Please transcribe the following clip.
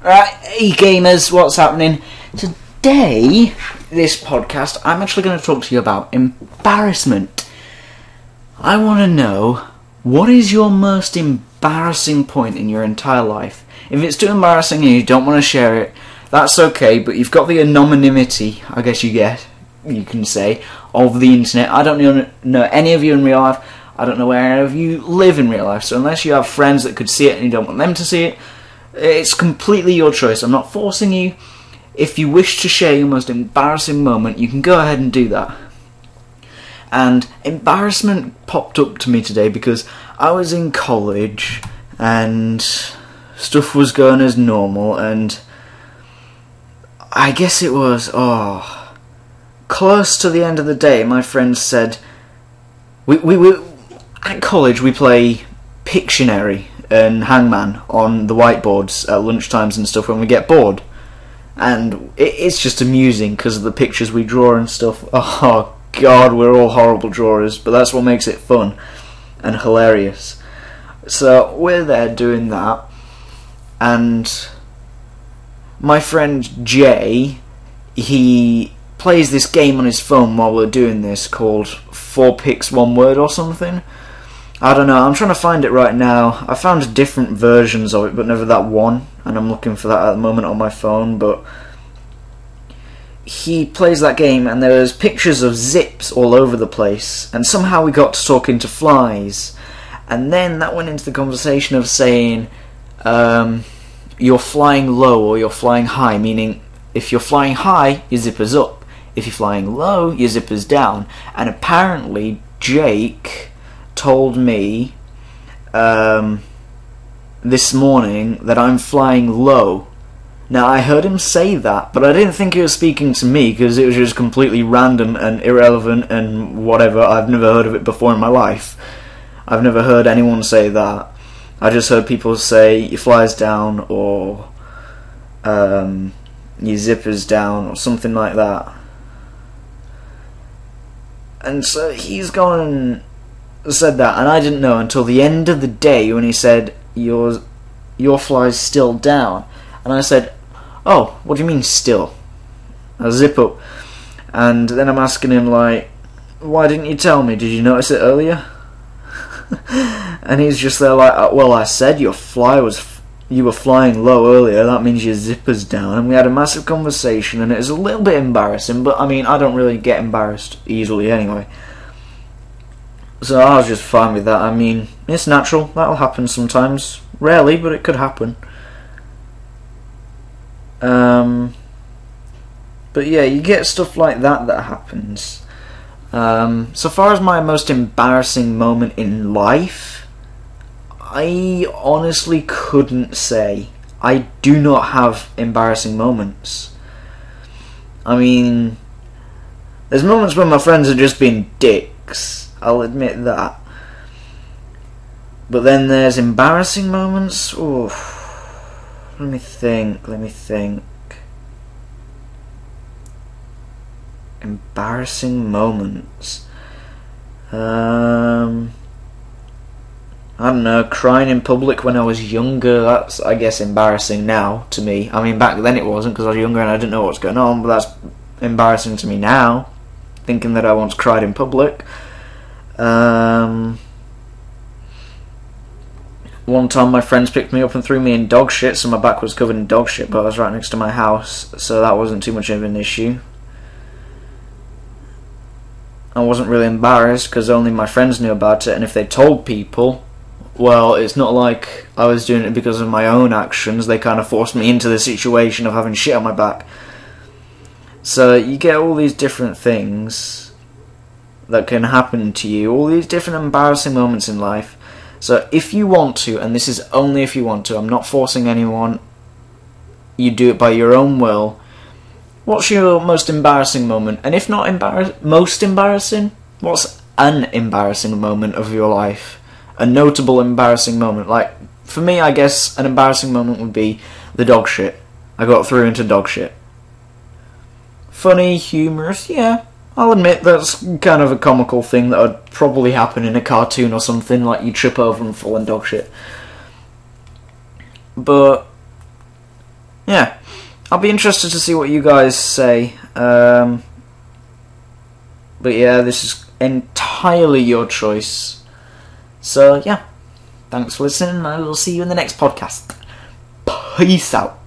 Right, hey gamers, what's happening? Today, this podcast, I'm actually going to talk to you about embarrassment. I want to know, what is your most embarrassing point in your entire life? If it's too embarrassing and you don't want to share it, that's okay, but you've got the anonymity, I guess you can say, of the internet. I don't know any of you in real life. I don't know where any of you live in real life, so unless you have friends that could see it and you don't want them to see it, it's completely your choice. I'm not forcing you. If you wish to share your most embarrassing moment, you can go ahead and do that. And embarrassment popped up to me today because I was in college and stuff was going as normal, and I guess it was, close to the end of the day, my friend said, we at college we play Pictionary and Hangman on the whiteboards at lunchtimes and stuff when we get bored, and it's just amusing because of the pictures we draw and stuff. Oh god, we're all horrible drawers, but that's what makes it fun and hilarious. So we're there doing that, and my friend Jay, he plays this game on his phone while we're doing this called 4 Pics 1 Word or something. I don't know, I'm trying to find it right now. I found different versions of it, but never that one, and I'm looking for that at the moment on my phone. But he plays that game, and there's pictures of zips all over the place, and somehow we got to talking to flies, and then that went into the conversation of saying you're flying low or you're flying high, meaning if you're flying high, your zipper's up, if you're flying low, your zipper's down. And apparently Jake told me this morning that I'm flying low. Now, I heard him say that, but I didn't think he was speaking to me because it was just completely random and irrelevant and whatever. I've never heard of it before in my life. I've never heard anyone say that. I just heard people say your fly's down or your zipper's down or something like that. And so he's gone and said that, and I didn't know until the end of the day when he said your fly's still down, and I said, oh, what do you mean still? A zip up. And then I'm asking him, like, why didn't you tell me? Did you notice it earlier? And he's just there like, well, I said you were flying low earlier, that means your zipper's down. And we had a massive conversation, and it was a little bit embarrassing, but I mean, I don't really get embarrassed easily anyway. So I was just fine with that. I mean, it's natural, that'll happen sometimes. Rarely, but it could happen. But yeah, you get stuff like that happens. So far as my most embarrassing moment in life, I honestly couldn't say. I do not have embarrassing moments. I mean, there's moments when my friends are just being dicks, I'll admit that. But then there's embarrassing moments. Ooh, let me think. Embarrassing moments. I don't know, crying in public when I was younger, that's, I guess, embarrassing now to me. I mean, back then it wasn't because I was younger and I didn't know what's going on, but that's embarrassing to me now, thinking that I once cried in public. One time my friends picked me up and threw me in dog shit, so my back was covered in dog shit, but I was right next to my house, so that wasn't too much of an issue. I wasn't really embarrassed because only my friends knew about it, and if they told people, well, it's not like I was doing it because of my own actions. They kind of forced me into the situation of having shit on my back. So you get all these different things that can happen to you, all these different embarrassing moments in life. So if you want to, and this is only if you want to, I'm not forcing anyone, you do it by your own will. What's your most embarrassing moment? And if not most embarrassing, what's an embarrassing moment of your life? A notable embarrassing moment. Like, for me, I guess an embarrassing moment would be the dog shit. I got through into dog shit. Funny, humorous, yeah. I'll admit that's kind of a comical thing that would probably happen in a cartoon or something, like you trip over and fall in dog shit. But yeah, I'll be interested to see what you guys say. But yeah, this is entirely your choice. So yeah, thanks for listening, and I will see you in the next podcast. Peace out.